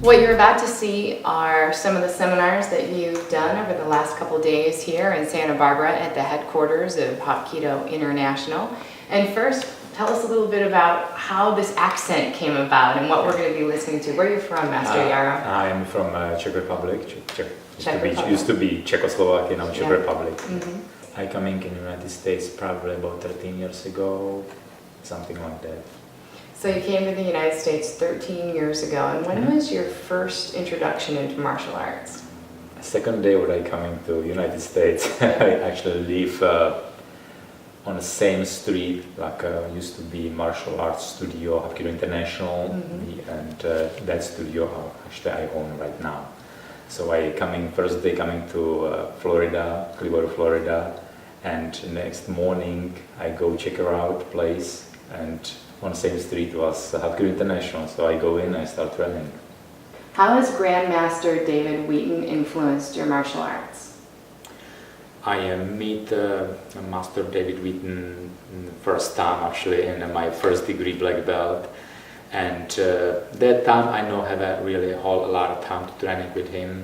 What you're about to see are some of the seminars that you've done over the last couple days here in Santa Barbara at the headquarters of Hapkido International. And first, tell us a little bit about how this accent came about and what we're going to be listening to. Where are you from, Master Yaro? I'm from Czech Republic. Used to be Czechoslovakia, now Czech Republic. I coming in the United States probably about 13 years ago, something like that. So you came to the United States 13 years ago, and when was your first introduction into martial arts? Second day when I coming to United States, I actually live on the same street, like used to be martial arts studio, Hapkido International, and that studio actually I own right now. So first day coming to Florida, Clearwater, Florida, and next morning I go check out place, and on the same street was Hapkido International, so I go in and I start training. How has Grandmaster David Wheaton influenced your martial arts? I meet Master David Wheaton first time actually in my first degree black belt, and that time I know have a lot of time to training with him.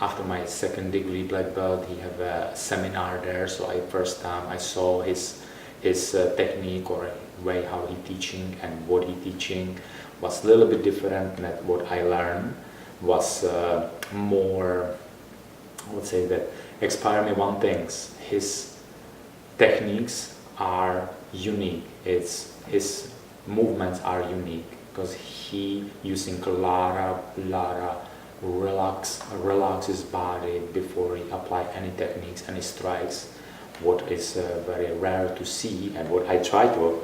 After my second degree black belt, he have a seminar there, so first time I saw his technique or way how he teaching, and what he teaching was a little bit different than what I learned. Was more, I would say that inspire me one things. His techniques are unique. His movements are unique because he using a lot of relax his body before he apply any techniques, any strikes. What is very rare to see, and what I try to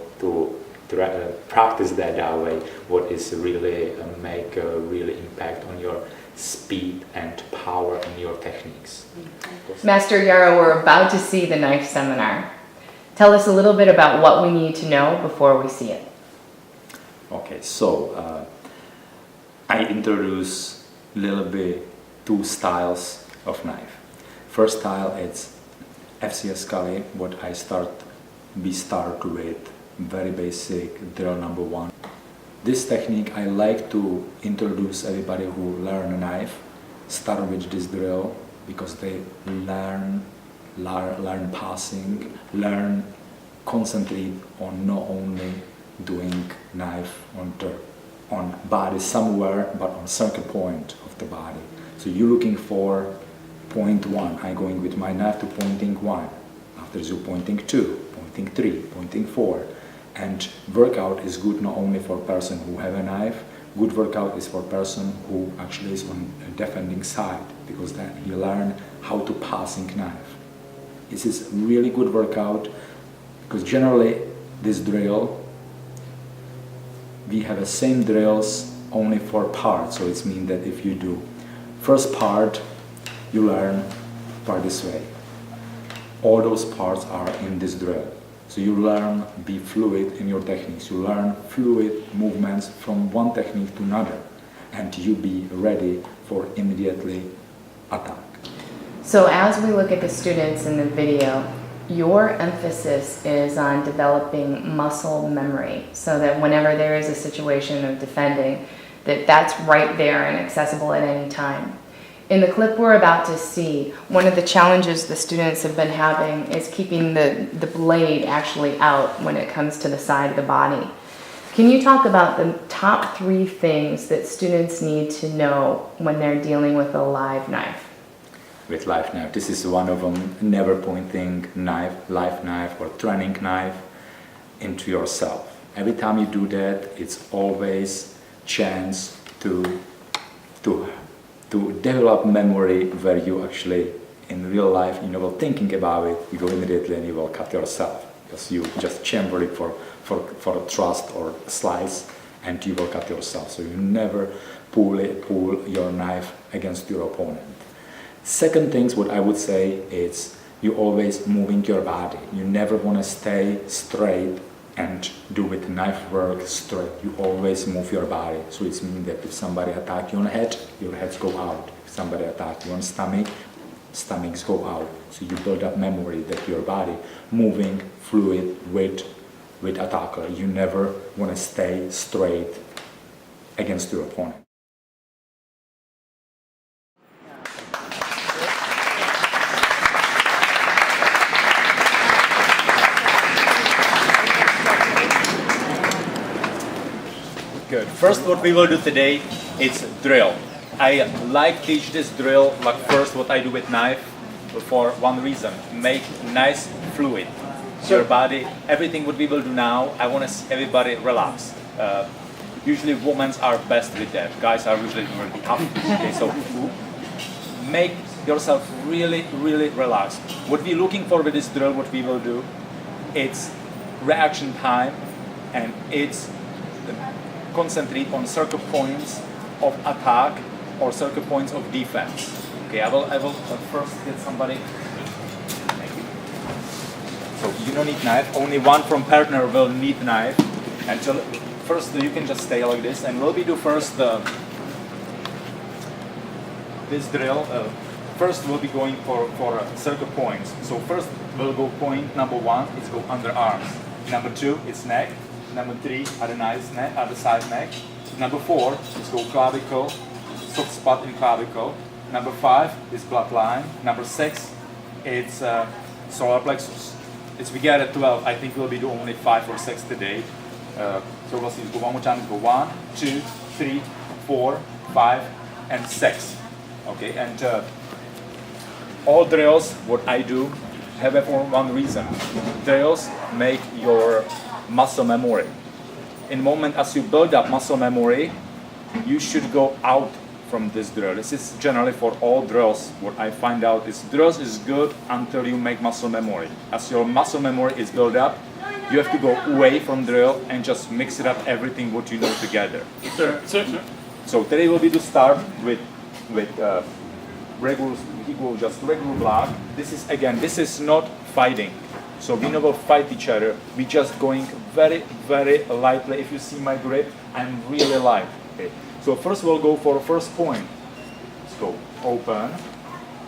practice that way, what is really make a really impact on your speed and power in your techniques. Master Yaro, we're about to see the knife seminar. Tell us a little bit about what we need to know before we see it. Okay, so I introduce a little bit two styles of knife. First style is FCS Kali, what we start with very basic drill number 1. This technique I like to introduce everybody who learn a knife, start with this drill, because they learn passing, learn concentrate on not only doing knife on body somewhere, but on certain point of the body. So you're looking for point 1, I'm going with my knife to pointing 1, after you pointing 2, pointing 3, pointing 4. And workout is good not only for a person who have a knife, good workout is for a person who actually is on a defending side, because then he learn how to passing knife. This is really good workout, because generally this drill, we have the same drills only for parts, so it means that if you do first part, you learn part this way. All those parts are in this drill. So you learn be fluid in your techniques. You learn fluid movements from one technique to another, and you be ready for immediately attack. So as we look at the students in the video, your emphasis is on developing muscle memory, so that whenever there is a situation of defending, that's right there and accessible at any time. In the clip we're about to see, one of the challenges the students have been having is keeping the blade actually out when it comes to the side of the body. Can you talk about the top 3 things that students need to know when they're dealing with a live knife? With live knife, this is one of them. Never pointing live knife or training knife into yourself. Every time you do that, it's always chance to develop memory where you actually in real life, you will thinking about it, you will immediately and you will cut yourself, because you just chamber it for a thrust or a slice, and you will cut yourself. So you never pull your knife against your opponent. Second things, what I would say is you always moving your body. You never want to stay straight and do with knife work straight. You always move your body. So it means that if somebody attack you on the head, your heads go out. If somebody attack you on stomach, stomachs go out. So you build up memory that your body moving fluid with attacker. You never want to stay straight against your opponent. Good. First, what we will do today is drill. I like teach this drill like first what I do with knife for one reason: make nice fluid. Your body, everything what we will do now, I want to see everybody relax. Usually women are best with that. Guys are usually really tough. Okay, so make yourself really, really relaxed. What we're looking for with this drill, what we will do, it's reaction time, and it's concentrate on circle points of attack or circle points of defense. Okay, I will first get somebody. Thank you. So you don't need knife. Only one from partner will need knife. And so first you can just stay like this, and we'll do first this drill. First we'll be going for circle points. So first we'll go point number 1 is go underarms. Number 2 is neck. Number 3 other side neck. Number 4 is go clavicle, soft spot in clavicle. Number 5 is bloodline. Number 6 it's solar plexus. It's we get at 12. I think we'll be doing only 5 or 6 today. So we'll see. Go one more time. Go 1, 2, 3, 4, 5, and 6. Okay, and all drills, what I do, have it for one reason. Drills make your muscle memory. In the moment as you build up muscle memory, you should go out from this drill. This is generally for all drills. What I find out is drills is good until you make muscle memory. As your muscle memory is built up, you have to go away from drill and just mix it up everything what you know together. Sure. So today will be to start with regular, equal just regular block. This is not fighting. So we never fight each other. We just going very, very lightly. If you see my grip, I'm really light. Okay. So first we'll go for first point. Let's go open,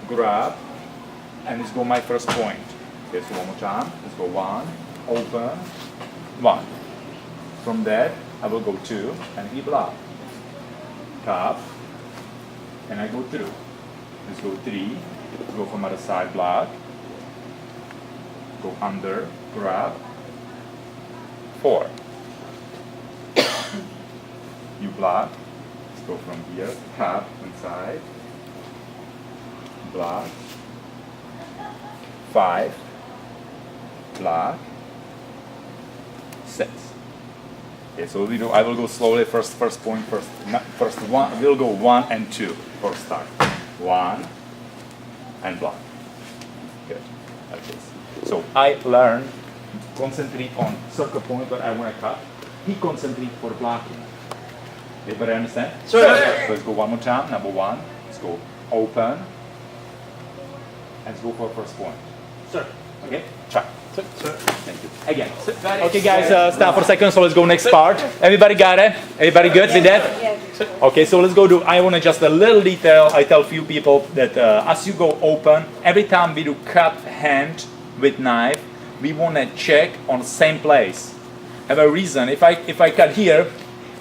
grab, and let's go my first point. Okay, so one more time. Let's go 1, open, 1. From that, I will go 2, and he block. Tap, and I go through. Let's go 3, go from other side, block, go under, grab, 4. You block, let's go from here, tap inside, block, 5, block, 6. Okay, so I will go slowly. First point. First one. We'll go 1 and 2 for start. 1 and block. Good. Like this. So I learn concentrate on circle point where I want to cut. He concentrate for blocking. Everybody understand? Sure. So let's go one more time. Number 1. Let's go open. Let's go for first point. Sure. Okay. Try. Sure. Thank you. Again. Okay, guys, stop for a second. So let's go next part. Everybody got it? Everybody good with that? Okay, so let's go do. I want to just a little detail. I tell few people that as you go open, every time we do cut hand with knife, we want to check on same place. Have a reason. If I cut here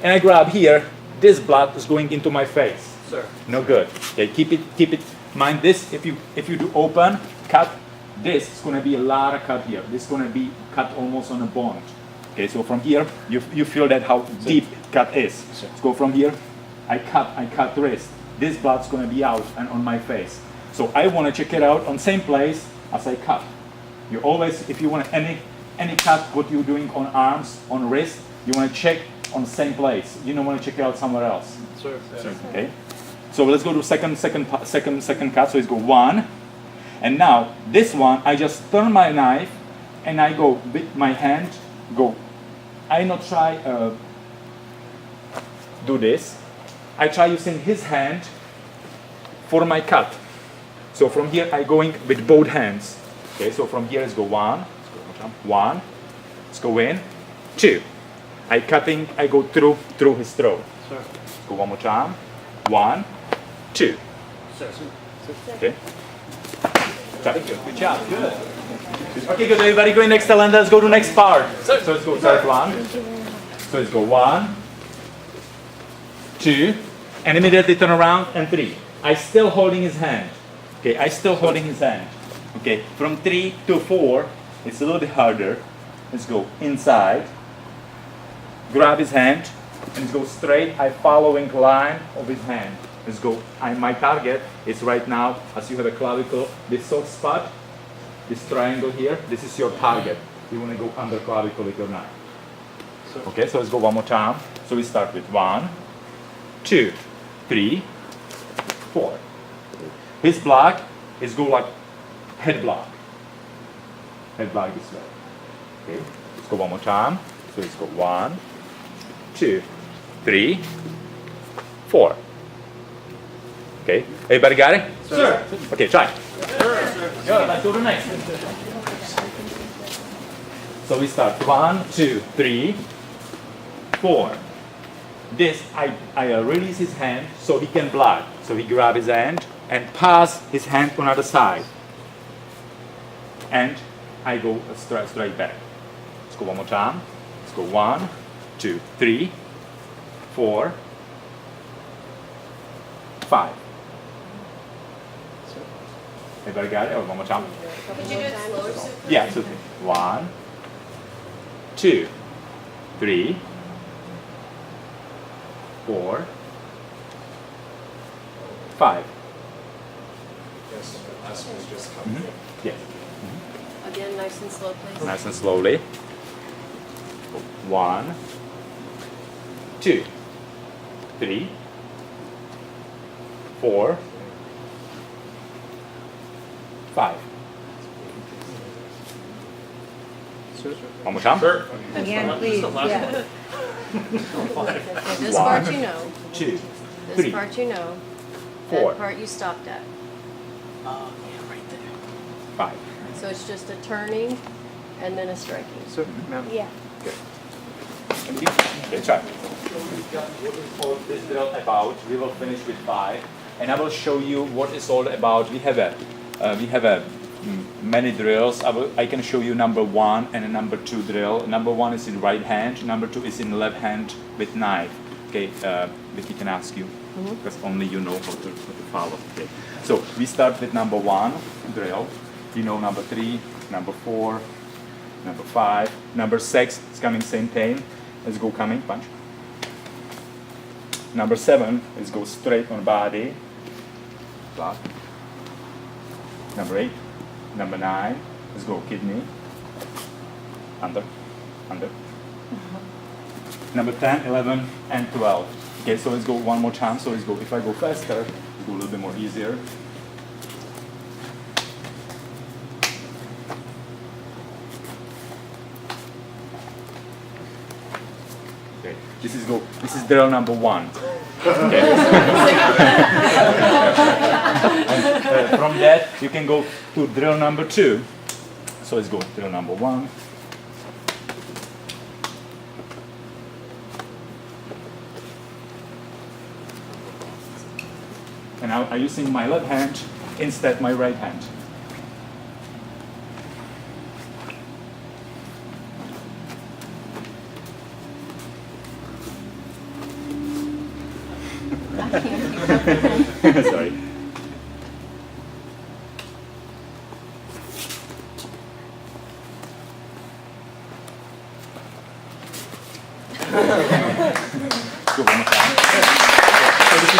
and I grab here, this blood is going into my face. Sure. No good. Okay, keep it. Mind this. If you do open cut. This is going to be a lot of cut here. This is going to be cut almost on a bond. Okay, so from here, you feel that how deep cut is. Sure. Let's go from here. I cut the wrist. This blood's going to be out and on my face. So I want to check it out on same place as I cut. You always, if you want any cut, what you're doing on arms, on wrist, you want to check on the same place. You don't want to check it out somewhere else. Sure. Okay. So let's go to second cut. So let's go 1. And now, this one, I just turn my knife, and I go with my hand, go. I not try do this. I try using his hand for my cut. So from here, I going with both hands. Okay, so from here, let's go 1, let's go in, 2. I go through his throat. Sure. Let's go one more time, 1, 2. Sure. Okay. Thank you. Good job. Good. Okay, good. Everybody going next and let's go to next part. So let's go start 1. So let's go 1, 2, and immediately turn around and 3. I still holding his hand. Okay, I still holding his hand. Okay, from 3 to 4, it's a little bit harder. Let's go inside. Grab his hand. and go straight. I following line of his hand. Let's go. My target is right now, as you have a clavicle, this soft spot, this triangle here. This is your target. You want to go under clavicle with your knife. Okay, so let's go one more time. So we start with 1, 2, 3, 4. His block is go like head block. Head block this way. Okay, let's go one more time. So let's go 1, 2, 3, 4. Okay, everybody got it? Sir. Okay, try. Good, let's go to the next. So we start 1, 2, 3, 4. This, I release his hand so he can block. So he grab his hand and pass his hand to another side. And I go straight back. Let's go one more time. Let's go 1, 2, 3, 4, 5. Everybody got it? Or one more time? Could you do it slower? So Yeah, absolutely. 1, 2, 3, 4, 5. Yes, the last one's just coming. Yes. again, nice and slow, please. Nice and slowly. 1, 2, 3, 4, 5. One more time. Again, please, yeah. This part you know. 2, This 3, part you know. 4. That part you stopped at. 5. So it's just a turning and then a striking. Yeah. Okay, try. What is all this drill about? We will finish with 5, and I will show you what it's all about. We have many drills. I can show you number 1 and a number 2 drill. Number 1 is in right hand. Number 2 is in left hand with knife. Okay, Vicky can ask you because only you know how to follow. Okay, so we start with number 1 drill. You know number 3, number 4, number 5, number 6 is coming same thing. Let's go coming punch. Number 7 is go straight on body. Block. Number 8, number 9 is go kidney. Under. Number 10, 11, and 12. Okay, so let's go one more time. So let's go. If I go faster, it's go a little bit more easier. Okay, this is drill number 1. Okay. And, from that you can go to drill number 2. So let's go drill number 1. And now I'm using my left hand instead my right hand. Sorry. Go one more time. So this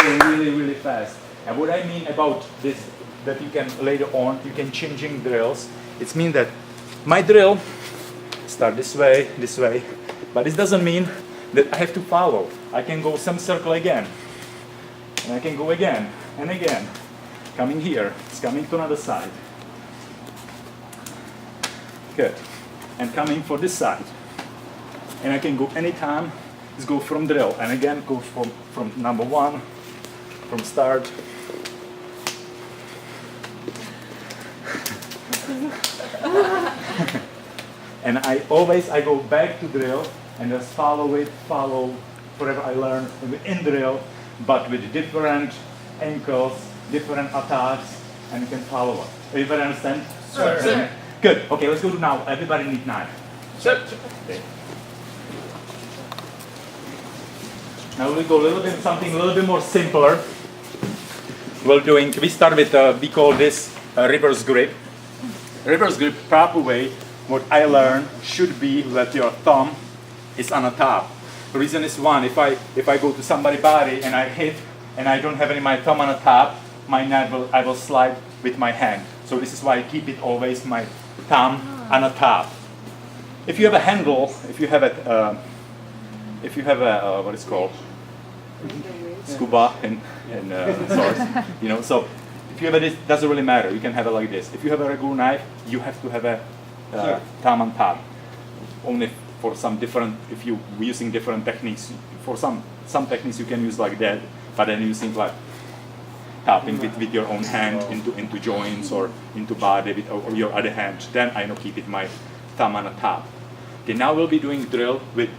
is really, really fast. And what I mean about this, that you can later on, you can changing drills. It means that my drill start this way, but it doesn't mean that I have to follow. I can go some circle again, and I can go again and again. Coming here, it's coming to another side. Good. And coming for this side. And I can go anytime. Let's go from drill, and again go from number 1, from start. And I go back to drill and just follow whatever I learned in drill, but with different ankles, different attacks, and you can follow it. Everybody understand? Sir. Good. Okay, let's go to now. Everybody need knife. Sir. Okay. Now we go a little bit something a little bit more simpler. We start with we call this reverse grip. Reverse grip proper way. What I learned should be that your thumb it's on the top. The reason is one, if I go to somebody's body and I hit and I don't have any my thumb on the top, my knife I will slide with my hand. So this is why I keep it always my thumb on the top. If you have a handle, if you have a what is it called? Scuba and swords, you know. So if you have this, doesn't really matter. You can have it like this. If you have a regular knife, you have to have a thumb on top. Only for some different, if you're using different techniques, for some techniques you can use like that, but then using like tapping with your own hand into joints or into body with or your other hand. Then I know keep it my thumb on the top. Okay, now we'll be doing drill with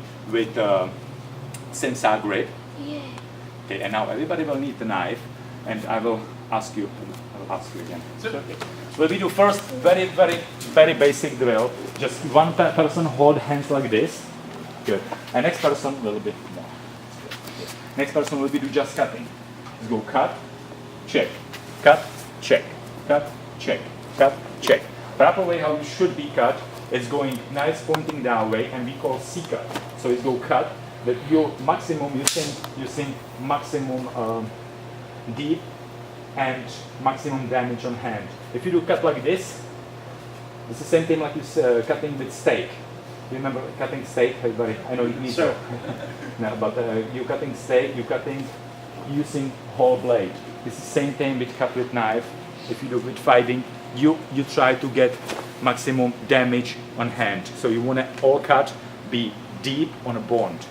sensor grip. Yeah. Okay, and now everybody will need the knife, and I will ask you again. So, we'll do first very basic drill. Just one person hold hands like this. Good. And next person a little bit more. Good. Next person will be do just cutting. Let's go cut, check, cut, check, cut, check, cut, check. Proper way how you should be cut is going knives pointing that way, and we call C cut. So it's go cut. But your maximum using maximum deep and maximum damage on hand. If you do cut like this, it's the same thing like you cutting with steak. You remember cutting steak, everybody? I know you need to. No, but you cutting steak, you cutting using whole blade. It's the same thing with cut with knife. If you do with fighting, you try to get maximum damage on hand. So you want to all cut be deep on a bond.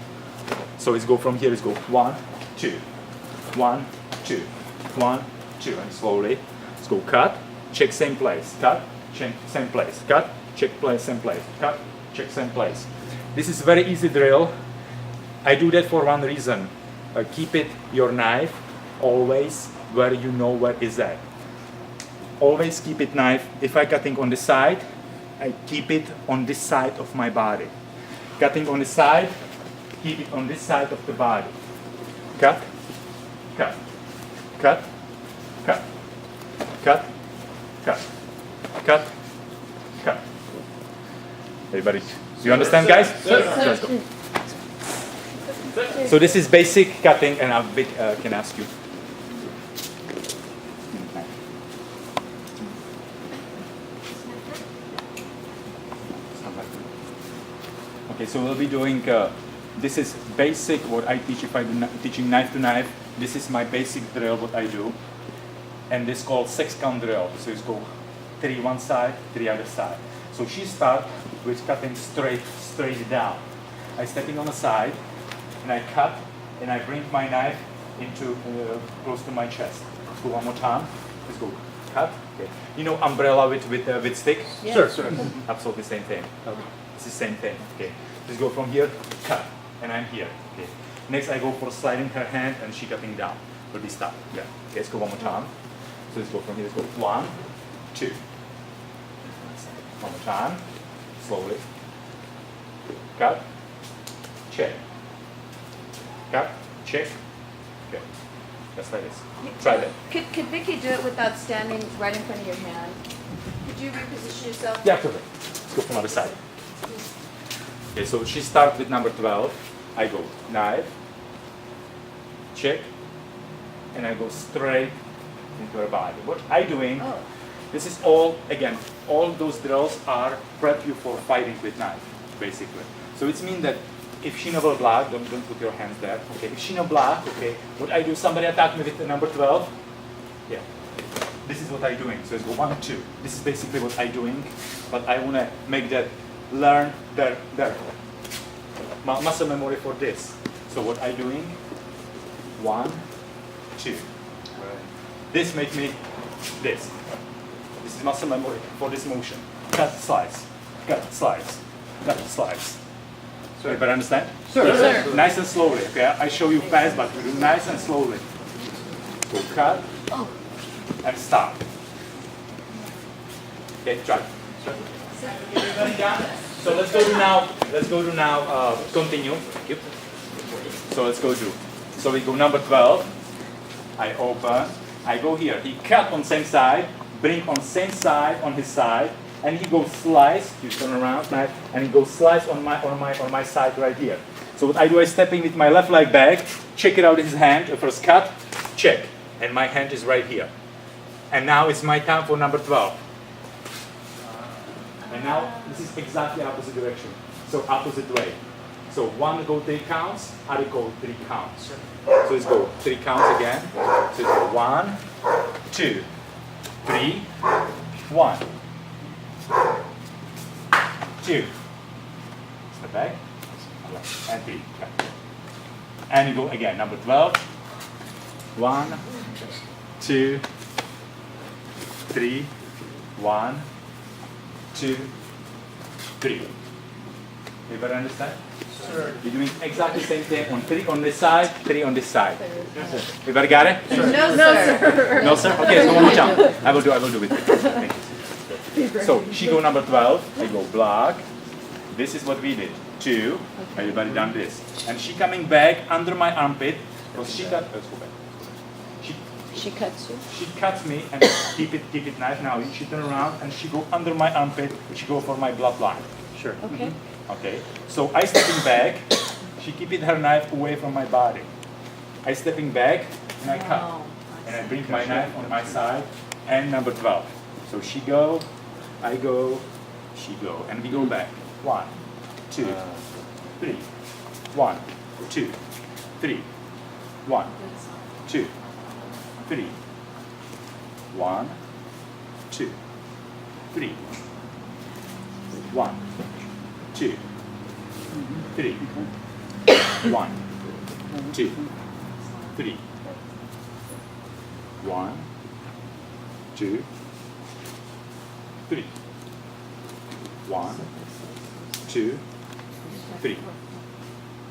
So let's go from here, let's go 1, 2, 1, 2, 1, 2, and slowly. Let's go cut, check same place, cut, check same place, cut, check place, same place, cut, check same place. This is very easy drill. I do that for one reason. Keep it your knife always where you know where is that. Always keep it knife. If I cutting on the side, I keep it on this side of my body. Cutting on the side, keep it on this side of the body. Cut, cut, cut, cut, cut, cut, cut, cut. Everybody, do you understand, guys? Let's go. So this is basic cutting, and I can ask you. Okay, so we'll be doing, this is basic what I teach if I'm teaching knife to knife. This is my basic drill, what I do. And this is called 6-count drill. So it's go 3 one side, 3 other side. So she starts with cutting straight down. I stepping on the side, and I cut, and I bring my knife into close to my chest. Let's go one more time. Let's go cut. Okay. You know umbrella with stick? Yeah. Sure, sure. Absolutely same thing. Okay. It's the same thing. Okay. Let's go from here, cut, and I'm here. Okay. Next I go for sliding her hand, and she cutting down. Will be stop. Yeah. Okay. Let's go one more time. So let's go from here. Let's go 1, 2. One more time. Slowly. Cut. Check. Cut. Check. Okay. Just like this. Try that. Could Vicky do it without standing right in front of your hand? Could you reposition yourself? Yeah, absolutely. Let's go from other side. Okay, so she starts with number 12. I go knife, check, and I go straight into her body. What I doing, this is all, again, all those drills are prep you for fighting with knife, basically. So it means that if she never block, don't put your hands there. Okay, if she no block, okay, what I do, somebody attack me with the number 12, yeah. This is what I doing. So it's go 1, 2. This is basically what I doing, but I wanna make that learn their muscle memory for this. So what I doing? 1, 2. This make me this. This is muscle memory for this motion. Cut, slice, cut, slice, cut, slice. So everybody understand? Sure. Nice and slowly. Okay, I show you fast, but we do nice and slowly. Go cut and stop. Okay, try. Everybody done? So let's go to now. Continue. Yep. So let's go do. So we go number 12. I open. I go here. He cut on same side. Bring on same side on his side. and he goes slice. You turn around, knife, and he goes slice on my side right here. So what I do, I step in with my left leg back, check it out his hand, first cut, check, and my hand is right here. And now it's my time for number 12. And now this is exactly opposite direction, so opposite way. So one go 3 counts, other go 3 counts. So let's go 3 counts again. So let's go 1, 2, 3, 1, 2. Step back, and 3. And you go again, number 12. 1, 2, 3, 1, 2, 3. Everybody understand? Sure. You're doing exactly the same thing on 3 on this side, 3 on this side. Everybody got it? No, sir. No, sir? Okay, so one more time. I will do it. Thank you. So she go number 12, I go block. This is what we did. 2. Everybody done this. And she coming back under my armpit. Because she got, let's go back. She cuts you. She cuts me and keep it knife. Now she turn around and she go under my armpit. She go for my bloodline. Sure. Okay. Okay. So I stepping back. She keeping her knife away from my body. I stepping back and I cut. And I bring my knife on my side and number 12. So she go, I go, she go, and we go back. 1, 2, 3. 1, 2, 3. 1, 2, 3. 1, 2, 3. 1, 2, 3. 1, 2, 3. 1, 2, 3. 1, 2, 3.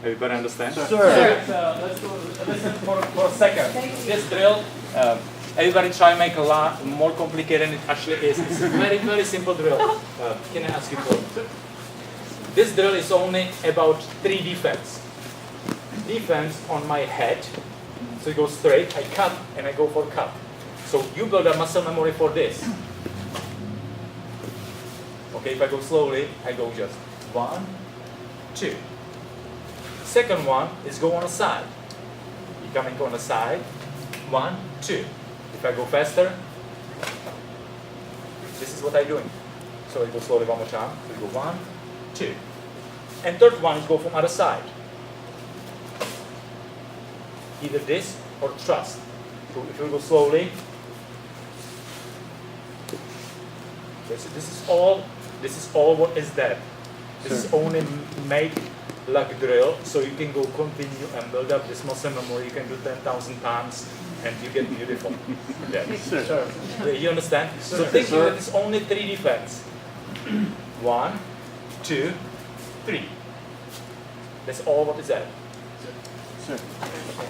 Everybody understand? Sure. Let's go listen for a second. This drill, everybody try to make a lot more complicated than it actually is. It's a very, very simple drill. Can I ask you for? This drill is only about 3 defense. Defense on my head. So it goes straight, I cut, and I go for cut. So you build a muscle memory for this. Okay, if I go slowly, I go just 1, 2. Second one is go on the side. You coming on the side, 1, 2. If I go faster, this is what I'm doing. So I go slowly one more time. So you go 1, 2. And third one is go from other side. Either this or trust. So if you go slowly, this is all what is there. This is only make like drill, so you can go continue and build up this muscle memory. You can do 10,000 times, and you get beautiful. Sure. You understand? So think that it's only 3 defense. 1, 2, 3. That's all what is there.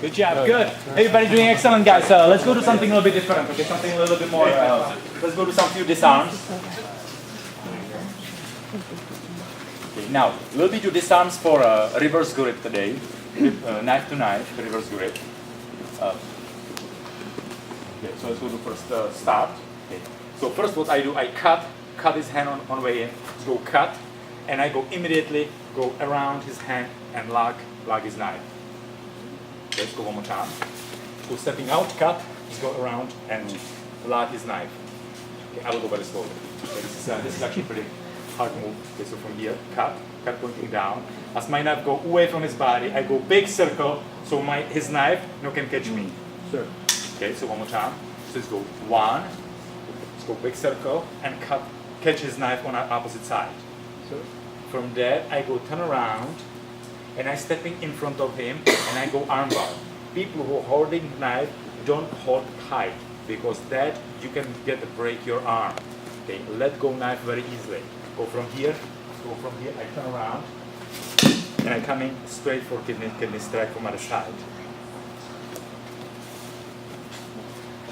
Good job. Good. Everybody doing excellent, guys. Let's go to something a little bit different. Okay, something a little bit more. Let's go to some few disarms. Okay, now we'll be do disarms for reverse grip today. Knife to knife, reverse grip. Okay, so let's go to first start. Okay. So first, what I do, I cut his hand on way in. Let's go cut, and I go immediately go around his hand and lock his knife. Let's go one more time. So stepping out, cut, just go around and lock his knife. Okay, I will go very slowly. Okay, this is actually pretty hard move. Okay, so from here, cut pointing down. As my knife go away from his body, I go big circle, so his knife can catch me. Sure. Okay, so one more time. So let's go 1, let's go big circle, and catch his knife on the opposite side. So from there, I go turn around, and I stepping in front of him, and I go armbar. People who are holding the knife don't hold tight, because that you can break your arm. Okay, let go knife very easily. Go from here, I turn around, and I come in straight for kidney strike from other side.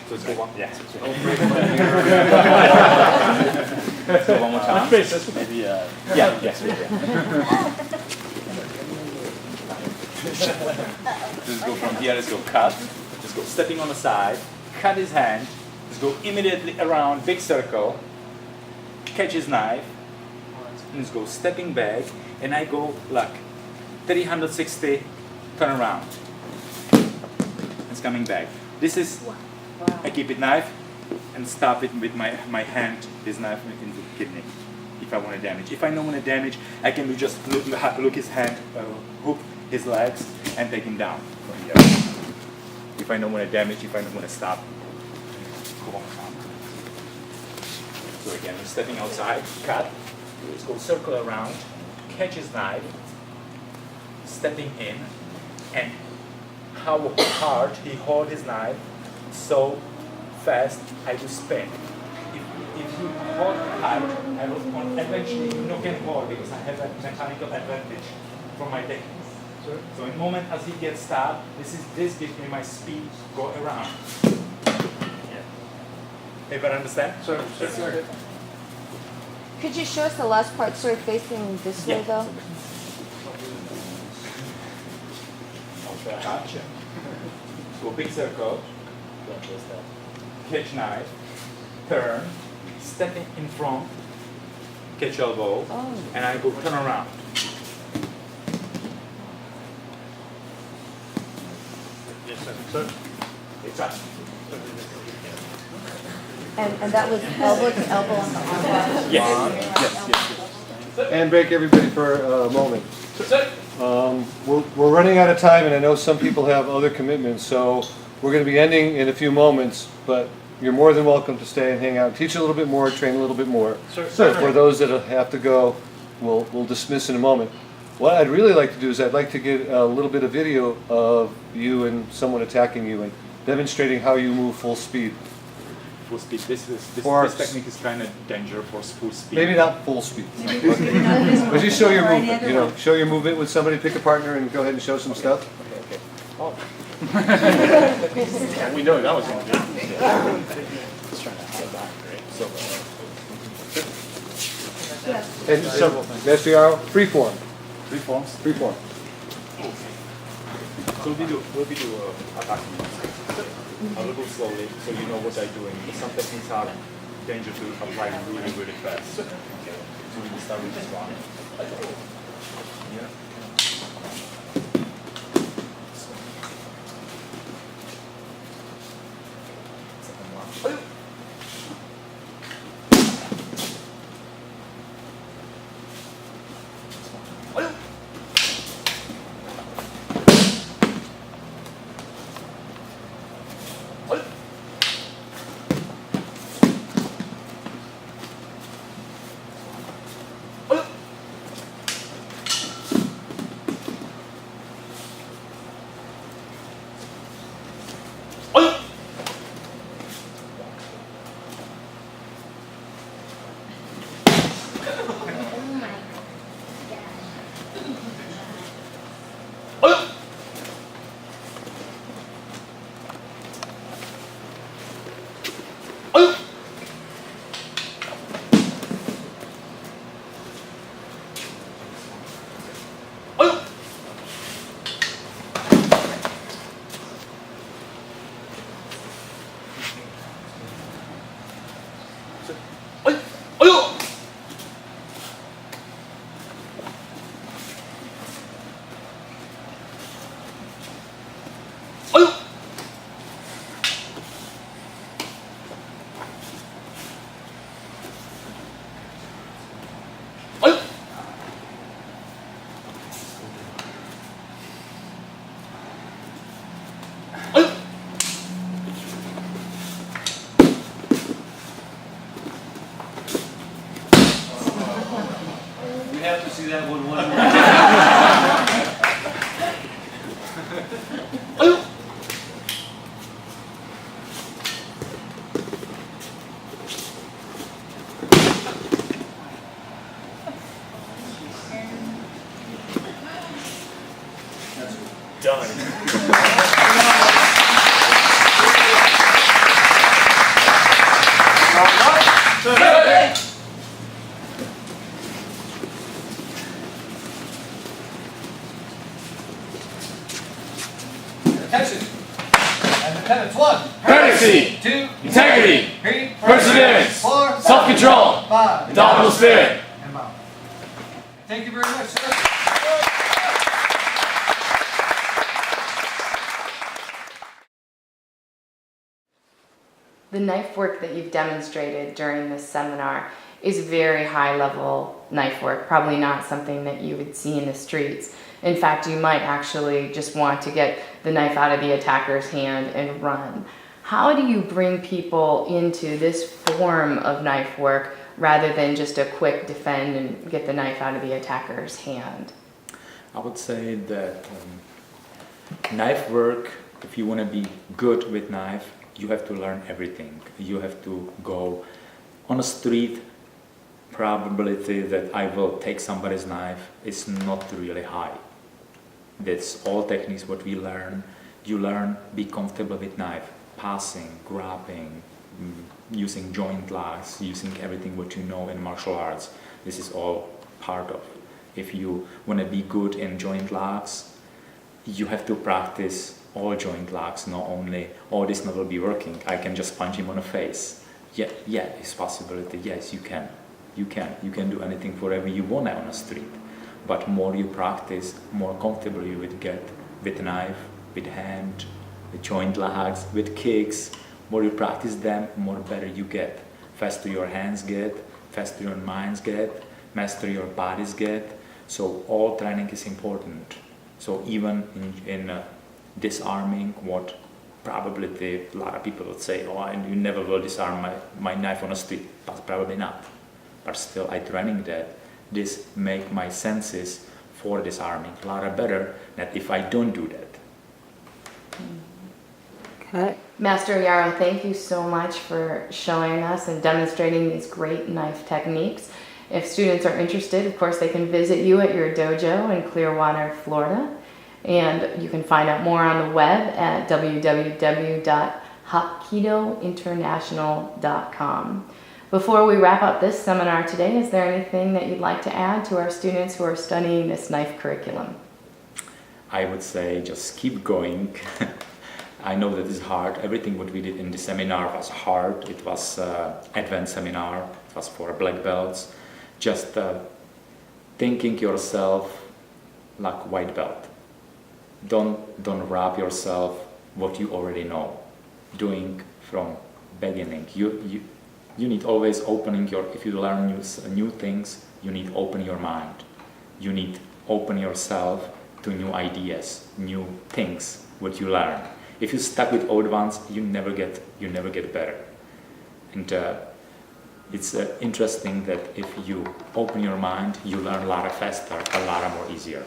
So let's go one, yeah. Let's go one more time. Maybe, yeah. Just go from here, let's go cut. Just go stepping on the side, cut his hand, just go immediately around, big circle. catch his knife, and go stepping back, and I go like 360, turn around. It's coming back. This is, I keep it knife and stop it with my hand, this knife into the kidney. If I want to damage. If I don't want to damage, I can do just look his hand, hook his legs, and take him down from here. If I don't want to damage, if I don't want to stop. So again, I'm stepping outside, cut, let's go circle around, catch his knife, stepping in, and how hard he hold his knife, so fast I do spin. If you hold tight, I will eventually you can hold because I have a mechanical advantage from my technique. Sure. So in the moment as he gets stabbed, this gives me my speed go around. Everybody understand? Sure, sure. Could you show us the last part, sort of facing this way, though? Gotcha. So big circle, catch knife, turn, stepping in front, catch elbow, and I go turn around. Yes, sir. It's up. And that was elbow to elbow on the arm. Yes. And break everybody for a moment. We're running out of time, and I know some people have other commitments, so we're going to be ending in a few moments, but you're more than welcome to stay and hang out, teach a little bit more, train a little bit more. So for those that have to go, we'll dismiss in a moment. What I'd really like to do is I'd like to get a little bit of video of you and someone attacking you and demonstrating how you move full speed. Full speed. This technique is kind of dangerous for full speed. Maybe not full speed, but just show your movement. You know, show your movement with somebody. Pick a partner and go ahead and show some stuff. Okay. We know that was going to happen. And Master Yaro, free form. Three forms. Free form. So we'll be attacking. A little slowly, so you know what I'm doing. Some techniques are dangerous to apply really, really fast. Okay. So we will start with this one. Yeah. Second one. Have to see that one more. Attention. And attendance 1. Courtesy, Two. integrity, Three. perseverance, 4. self-control, 5. Double stick. And mount. Thank you very much, sir. The knife work that you've demonstrated during this seminar is very high level knife work, probably not something that you would see in the streets. In fact, you might actually just want to get the knife out of the attacker's hand and run. How do you bring people into this form of knife work rather than just a quick defend and get the knife out of the attacker's hand? I would say that knife work, if you want to be good with knife, you have to learn everything. You have to go on a street. Probability that I will take somebody's knife is not really high. That's all techniques what we learn. You learn be comfortable with knife, passing, grabbing, using joint locks, using everything what you know in martial arts. This is all part of. If you want to be good in joint locks, you have to practice all joint locks, not only, oh, this not will be working, I can just punch him on the face. Yeah, it's possibility, yes, you can. You can do anything forever you want on the street. But more you practice, more comfortable you would get with knife, with hand, with joint locks, with kicks. More you practice them, more better you get. Faster your hands get, faster your minds get, master your bodies get. So all training is important. So even in disarming, what probably a lot of people would say, oh, you never will disarm my knife on the street, but probably not. But still I training that. This make my senses for disarming a lot better than if I don't do that. Okay. Master Yaro, thank you so much for showing us and demonstrating these great knife techniques. If students are interested, of course, they can visit you at your dojo in Clearwater, Florida. And you can find out more on the web at www.hapkidointernational.com. Before we wrap up this seminar today, is there anything that you'd like to add to our students who are studying this knife curriculum? I would say just keep going. I know that it's hard. Everything what we did in the seminar was hard. It was advanced seminar. It was for black belts. Just thinking yourself like white belt. Don't rob yourself what you already know. Doing from beginning. You need always opening your. If you learn new things, you need open your mind. You need open yourself to new ideas, new things what you learn. If you stuck with old ones, you never get better. And it's interesting that if you open your mind, you learn a lot faster, a lot more easier.